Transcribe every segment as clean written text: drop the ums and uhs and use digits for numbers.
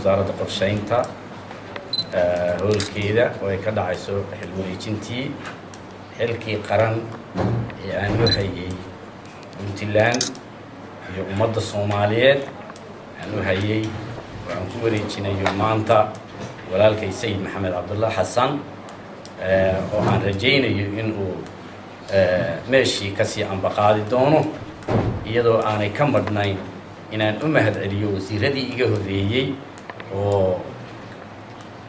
وزارة قرشينتا هول كيدا ويكاد عيسو حلوة جنتي حلكي قرن يعني هي بنتلان يومد الصوماليات يعني هي وعنكوري جنا يومانتا ولالك السيد محمد عبد الله حسن وعن رجينا إنه ماشي كسي عن بقاء دونه يدو أنا كم بدناين إن أمهد عليو سيردي إجاه ذيي و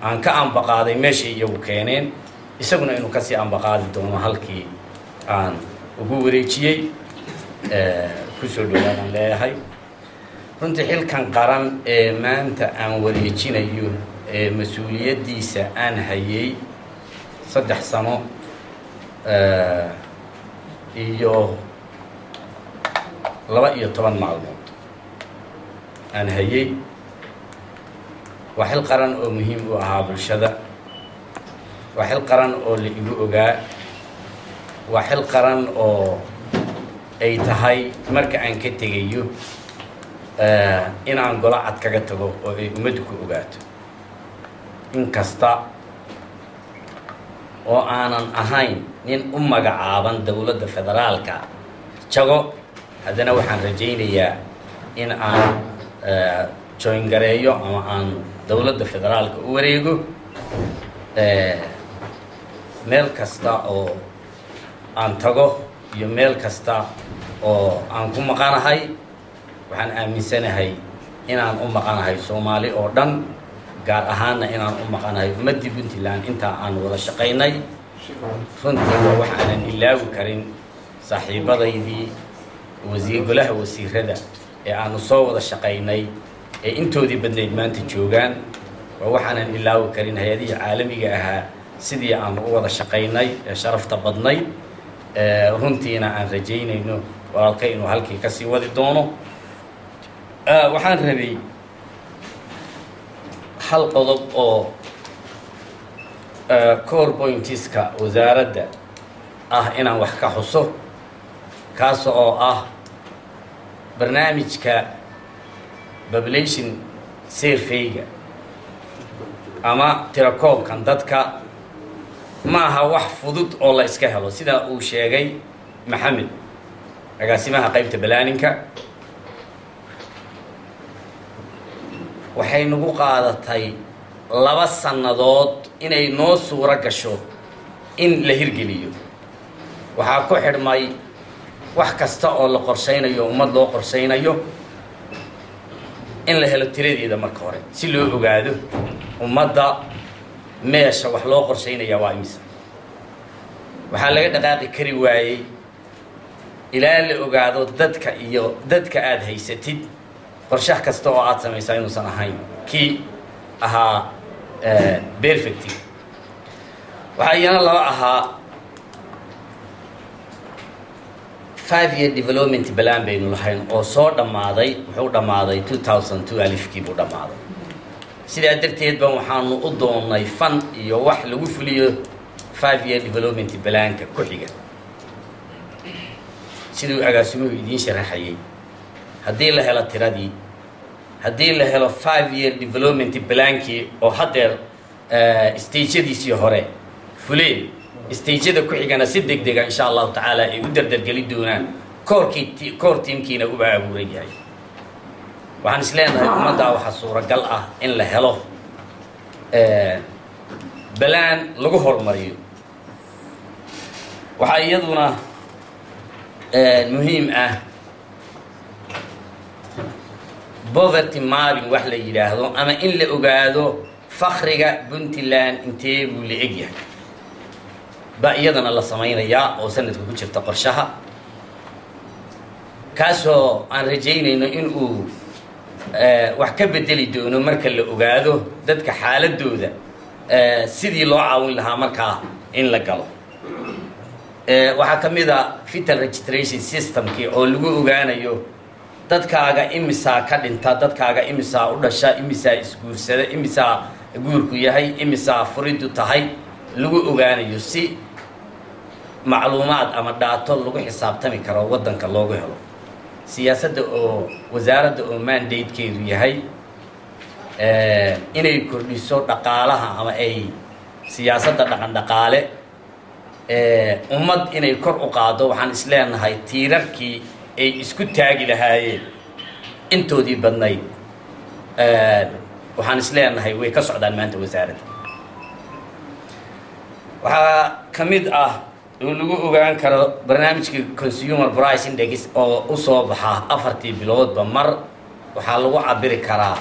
عن كأم بقاء ماشي يوكينين يسقنا إنه كسي عن بقاء دونه هالكي عن وجوري شيء كسر دولا لا هاي كنت حيل كان قرن ما أنت عن وريتشين أيو مسؤولية ديسة عن هيي صدق سنة إيوه لبا إيو طبعا معلومات عن هيي وحيل قرن أو مهم وأهاب الشدة وحيل قرن أو اللي يقول أجا وحيل قرن أو أي تهاي مركز عن كتيجيو إن عن قلعة كجتجو أو مدك أجات إن كستا oo aanan ahayn nin u magacaaban dawladda federaalka jago haddana waxaan rajaynayaa in aan join gareeyo ama aan dawladda federaalka u wareego meel kasta oo aan tago iyo meel kasta oo aan ku maqanahay waxaan aaminsanahay inaan u maqanahay Soomaali oo dhan gaar ahaanna inaan u maqanahay ummadii Puntland inta aan wada shaqaynay runtii waa wax aan ilaawi karin saaxiibadaydii golaha wasiirada ee aan soo wada shaqaynay ee intoodii badneyd maanta joogaan waa wax aan ilaawi karin hay'adaha caalamiga ah sidii aan u wada shaqaynay ee sharafta badnay runtiina aan rajaynayno walaalkay inuu halkii ka sii wadi doono waxaan rabay hal qodob oo core pointiska wasaaradda ah inaan wax ka xuso kaas oo ah barnaamijka population survey-ga ama tirakoobkan dadka ma aha wax fudud oo la iska helo sida uu sheegay Maxamed agaasimaha qaybta balaaninka waxay nagu qaadatay 2 sanadood inay noo suura gasho in la hirgeliyo waxa ku xidhmay wax kasta oo la qorsheynayo ummad loo qorsheynayo in la helo tiradeeda marka hore si loo ogaado ummadda meesha wax loo qorsheynaya waa imisa waxa laga dhaqaaqi kari waayay ilaa la ogaado dadka aad haysatid qorshaha kasta oo aad sameysay inuusan ahayn kii ahaa perfect waxa iyana laba ahaa 5-year development plan baynu lahayn oo soo dhamaaday wuxuu dhamaaday 2002 alifkii buu dhamaaday sidaa darteed baan waxaanu u doonay fan iyo wax lagu fuliyo 5-year development plan-ka ku xiga sidoo agaasimuhu idiin sharaxayay haddii la helo tiradii haddii la helo 5-year development plan-kii oo hadeer stage-yadiisii hore fuleen stage-yada ku xigana si degdeg ah insha Allah taala ay u dardargeli doonaan core teamkiina u baabuuray yahay waxaan isleenahay ummadda waxa suuragal ah in la helo balaan lagu hormariyo waxa iyaduna muhiim ah poverty mapping wax la yiraahdo ama in la ogaado fakhriga Puntland intee buu la eg yahay ba iyadana la sameeynaya oo sanadka ku jirta qorshaha kaasoo aan rajaynayno in uu wax ka bedeli doono marka la ogaado dadka xaaladooda sidii loo caawin lahaa marka in la galo waxa kamida fetal registration system-kii oo lagu ogaanayo dadkaaga imisa ka dhinta dadkaaga imisa u dhasha imisa isguursada imisa guurku yahay imisa furidu tahay lagu ogaanayo si macluumaad ama daato lagu xisaabtami karo wadanka loogu helo siyaasadda oo wasaaradda oo mandate-keedu yahay inay kordhiso dhaqaalaha ama ay siyaasadda dhaqan-dhaqaale ummad inay kor u qaado waxaan isleenahay tiirarkii ay isku taagi lahaayeen intoodii badnayd waxaan isleenahay way ka socdaan maanta wasaaradda waxaa ka mid ah oo lagu ogaan karo barnaamijka consumer price index oo u soo baxa 4 biloodba mar waxaa lagu cabiri karaa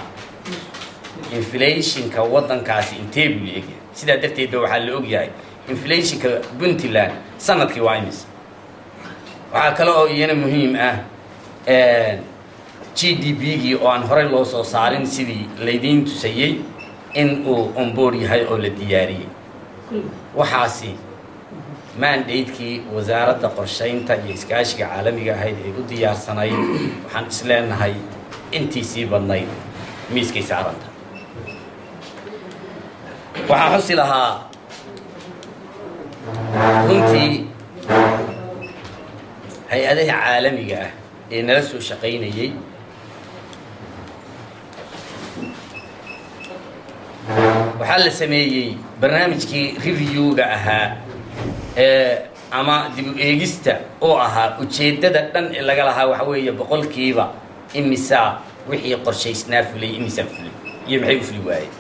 inflationka waddankaasi intee buu leeyahay sidaa darteed waxaa la og yahay inflationka Puntland sanadkii waa imis waxaa kale oo iyana muhiim ah GDP-gii oo aan horey loo soo saarin sidii laydiin tusayay in uu on board yahay oo la diyaariyay waxaasi mandate-kii wasaaradda qorsheynta iyo iskaashiga caalamiga ahayd ay u diyaarsanayd waxaan isleenahay intii sii badnayd miiskay saaranta waxaan xusi lahaa runtii hay-adaha caalamiga ah ee nala soo shaqaynayay waxaa la sameeyey barnaamijkii review-ga ahaa ama dib u eegista oo ahaa ujeeddada dhan ee laga lahaa waxa weeye boqolkiiba imisaa wixii qorshaysnaa fulay imisaa fulay iyo maxay u fuli waayeen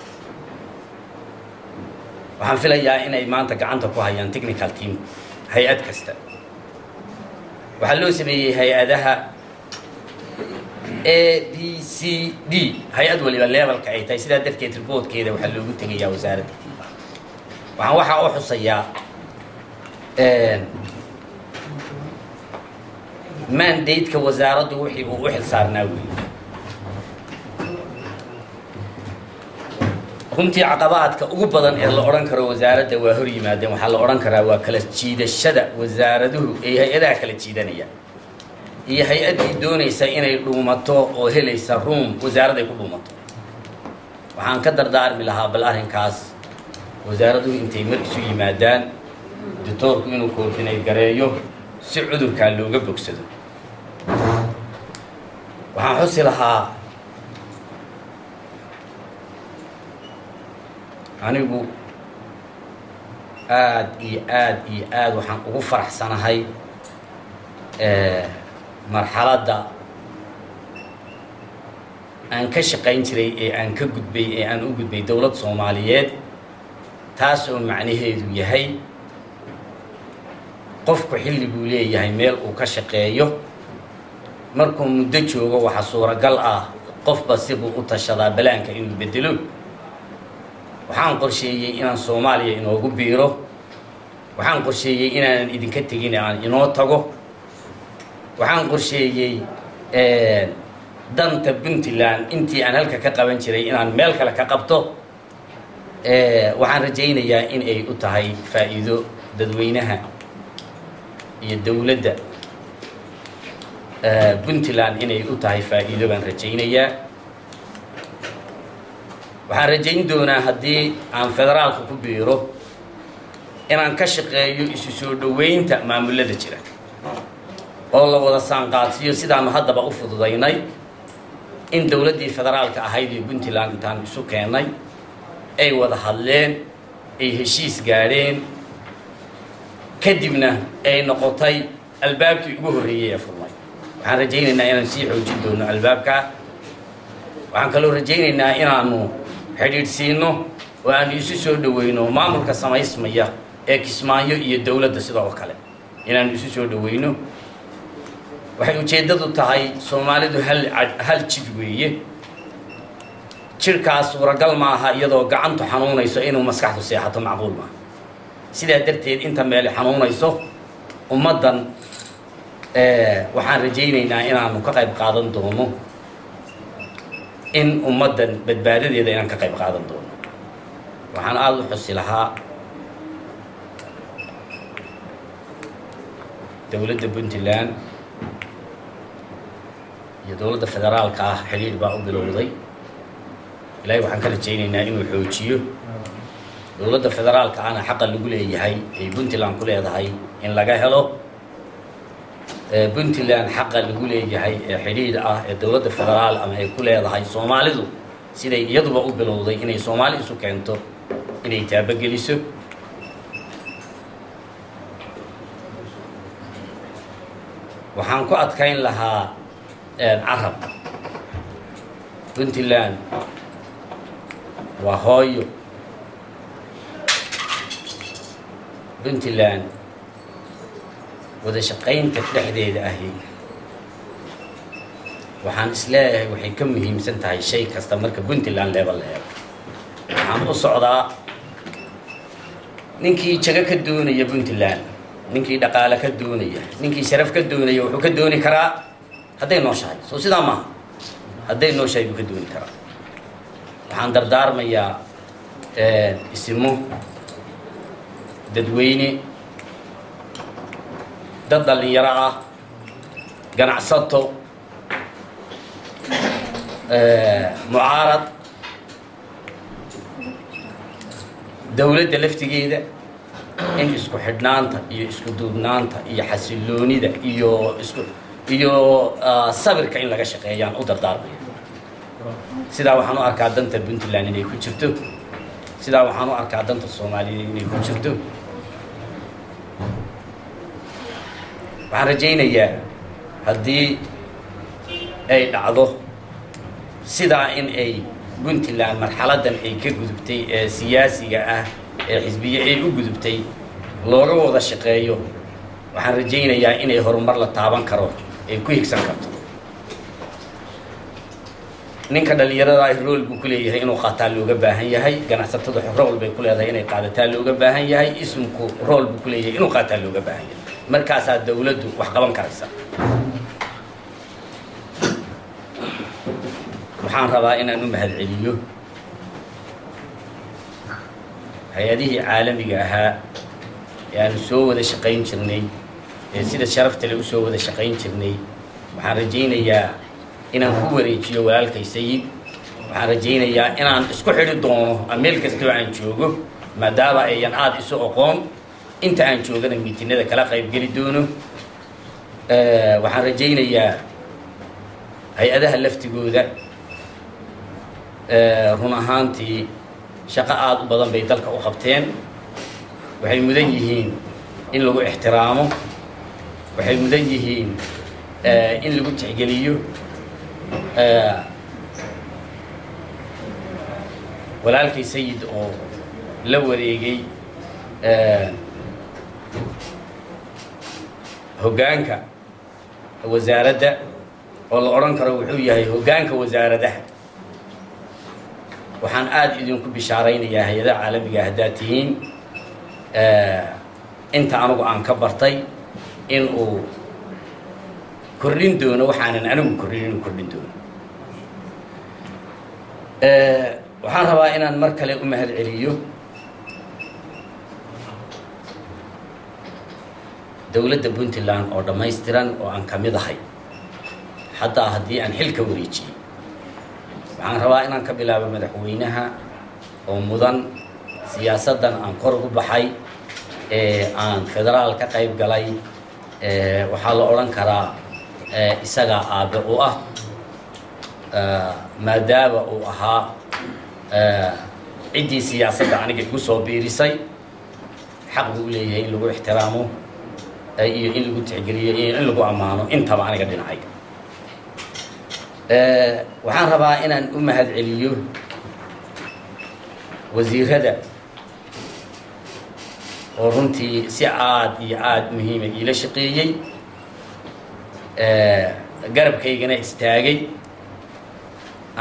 waxaan filayaa inay maanta gacanta ku hayaan technical team hay-ad kasta waxaa loo sameeyey hay-adaha ABCD hay-ad waliba levelka ay tahay sidaa darteed reportkeeda waxaa loogu tegayaa wasaaradda waxaan waxaa u xusayaa mandate-ka wasaaraddu wixii uu u xil saarnaa weeye runtii caqabaadka ugu badan ee la odhan karo wasaaradda waa hor yimaadeen waxaa la odhan karaa waa kala jiidashada wasaaraduhu ay hay-adaha kala jiidanayaan iyo hay-addii doonaysa inay dhuumato oo helaysa room wasaaradday ku dhuumato waxaan ka dardaarmi lahaa bal arrinkaas wasaaraduhu intay mar isu yimaadaan doctoorku inuu coordinate gareeyo si cudurkaa looga bogsado waxaan xusi lahaa anigu aad iyo aad waxaan ugu faraxsanahay marxaladda aan ka shaqayn jiray ee aan ka gudbay ee aan u gudbay dowlad Soomaaliyeed taas oo macnaheedu yahay qofku xilli buu leeyahay meel uu ka shaqeeyo markuu muddo joogo waxa suuragal ah qofba si uu u tashadaa balaanka inuu bedelo waxaan qorsheeyay inaan Soomaaliya inoogu biiro waxaan qorsheeyay inaan idinka tagin aan inoo tago waxaan qorsheeyay danta Puntland intii aan halka ka qaban jiray inaan meel kale ka qabto waxaan rajaynayaa in ay u tahay faa'iido dadweynaha iyo dawladda Puntland inay u tahay faa'iido baan rajaynayaa waxaan rajayn doonaa haddii aan federaalka ku biiro inaan ka shaqeeyo isu soo dhaweynta maamulada jira oo la wada saanqaadsiyo sidaanu haddaba u fududaynay in dawladdii federaalka ahayd ee Puntland intaan isu keenay ay wada hadleen ay heshiis gaadheen kadibna ay noqotay albaabkii ugu horreeyay ee furmay waxaan rajaynaynaa inaan sii xoojin doono albaabka waxaan kaloo rajaynaynaa inaanu xidhiidhsiino oo aan isu soo dhaweyno maamulka samaysmaya ee Kismaayo iyo dawladda sidoo kale inaan isu soo dhaweyno waxay ujeedadu tahay Soomaalidu hal jid weeye jirkaas suuragal ma aha iyadoo gacantu xanuunayso inuu maskaxdu seexato macquul ma sidaa darteed inta meel xanuunayso ummadan waxaan rajaynaynaa inaanu ka qayb qaadan doono in ummadan badbaadadeeda inaan ka qayb qaadan doono waxaan aad u xusi lahaa dawladda Puntland iyo dawladda federaalka ah xiriir baa u bilowday ilaahay waxaan ka rajaynaynaa inuu xoojiyo dawladda federaalka ana xaq lagu leeyahay ay Puntland ku leedahay in laga helo Puntland xaq lagu leeyahay xiriir ah ee dawladda federaal ama ay ku leedahay Soomaalidu siday iyaduba u bilowday inay Soomaali isu keento inay taabageliso waxaan ku adkayn lahaa carab Puntland waa hooyo Puntland wada shaqaynta dhexdeeda ahi waxaan isleeyahay waxay ka muhiimsan tahay shay kasta marka Puntland level leeyahay waxaan u socdaa ninkii jaga ka doonaya Puntland ninkii dhaqaale ka doonaya ninkii sharaf ka doonaya wuxuu ka dooni karaa hadday nooshahay soo sidaa ma hadday nooshahay buu ka dooni karaa waxaan dardaarmayaa isimo dadweyne dad dhalinyaro ah ganacsato mucaarad dawladda laftigeeda in isku xidhnaanta iyo isku duubnaanta iyo xasiloonida iyo sabirka in laga shaqeeyaan u dardaarmaya sidaa waxaan u arkaa danta Puntland inay ku jirto sidaa waxaan u arkaa danta Soomaaliyeed inay ku jirto waxaan rajaynayaa haddii ay dhacdo sidaa in ay Puntland marxaladan ay ka gudubtay ee siyaasiga ah ee xisbiye ay u gudubtay looga wada shaqeeyo waxaan rajaynayaa inay horumar la taaban karo ay ku higsan karto ninka dhalinyarada ah role buu ku leeyahay inuu qaataa looga baahan yahay ganacsatada role bay ku leedahay inay qaadataa looga baahan yahay ismku role buu ku leeyahay inuu qaataa looga baahan yahay markaasaa dawladdu wax qaban karaysa waxaan rabaa inaan u mahadceliyo hay-adihii caalamiga ahaa ee aanu soo wada shaqayn jirnay ee sida sharafta leh u soo wada shaqayn jirnay waxaan rajaynayaa inaan ku wareejiyo walaalkay Sayid waxaan rajaynayaa inaan isku xidhi doono meel kasta oo aan joogo maadaama ayaan aad isu aqoon inta aan joogana miitinada kala qayb gali doono waxaan rajaynayaa hay-adaha laftigooda run ahaantii shaqo aad u badan bay dalka u qabteen waxay mudan yihiin in lagu ixtiraamo waxay mudan yihiin in lagu tixgeliyo walaalkay Sayid oo la wareegay hoggaanka wasaaradda oo la oran karo wuxuu yahay hoggaanka wasaaradaha waxaan aad idinku bishaaraynayaa hay'adaha caalamiga haddaad tihiin inta anigu aan ka bartay in uu kordhin doono waxaanan anigu kordhin inuu kordhin doono waxaan rabaa inaan mar kale u mahadceliyo dawladda Puntland oo dhammaystiran oo aan ka mid ahay xataa haddii aan xilka wareejiyey waxaan rabaa inaan ka bilaabo madaxweynaha oo mudan siyaasaddan aan kor ugu baxay ee aan federaal ka qayb galay waxaa la odhan karaa isagaa aabe u ah maadaama uu ahaa ciddii siyaasadda aniga igu soo biirisay xaq buu u leeyahay in lagu ixtiraamo iyo in lagu tixgeliyo iyo in lagu ammaano intaba aniga dhinacay waxaan rabaa inaan u mahadceliyo wasiirada oo runtii si aad iyo aad muhiima iila shaqeeyey garabkaygana istaagay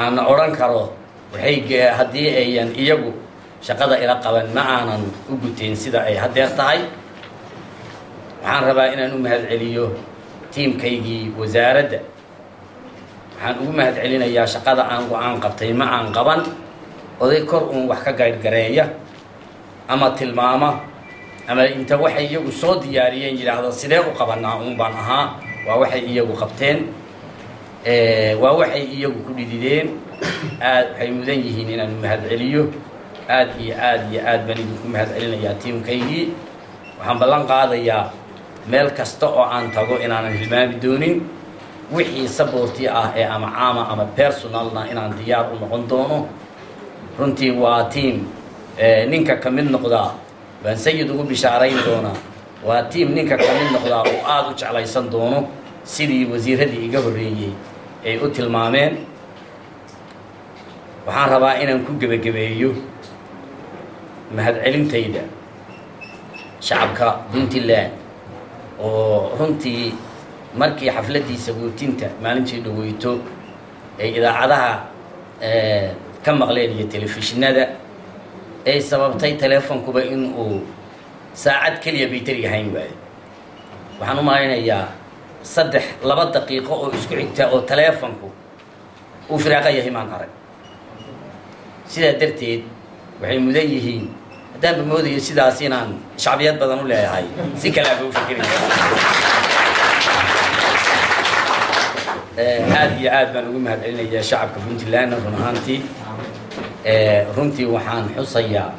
aanna odhan karo waxay haddii ayan iyagu shaqada ila qaban ma aanan u guteen sida ay haddeer tahay waxaan rabaa inaan u mahadceliyo tiimkaygii wasaaradda waxaan ugu mahadcelinayaa shaqada aan go-aan qabtay ma aan qaban oday kor uun wax ka gaydhgareeya ama tilmaama ama inta waxay iyagu soo diyaariyeen yidhaahdo sidee u qabanaa uun baan ahaa waa waxay iyagu qabteen waa waxay iyagu ku dhidideen aad waxay mudan yihiin inaan mahadceliyo aad iyo aad baan idinku mahadcelinayaa tiimkaygii waxaan ballan qaadayaa meel kasta oo aan tago inaanan hilmaami doonin wixii saboorti ama caama ama personalna inaan diyaar u noqon doono runtii waa team ninka ka mid noqdaa baan sayid ugu bishaarayn doonaa waa team ninka ka mid noqdaa oo aad u jeclaysan doono sidii wasiiradii iga horreeyey ay u tilmaameen waxaan rabaa inaan ku gebagabeeyo mahadcelintayda shacabka Puntland oo runtii markii xafladiisa guutinta maalintii dhaweyto ay idaacadaha ka maqleen iyo telefishinada ay sababtay telefonkuba in uu saacad kaliya baytari ahayn waayo waxaan u malaynayaa 2 daqiiqo oo isku xigta oo telefonku uu firaaqa yahay maan arag sidaa darteed waxay mudan yihiin haddaan moodayo sidaas inaan shacbiyad badan u leeyahay si kale aan u fikiraya aad iyo aad baan ugu mahadcelinayaa shacabka Puntland run ahaantii runtii waxaan xusayaa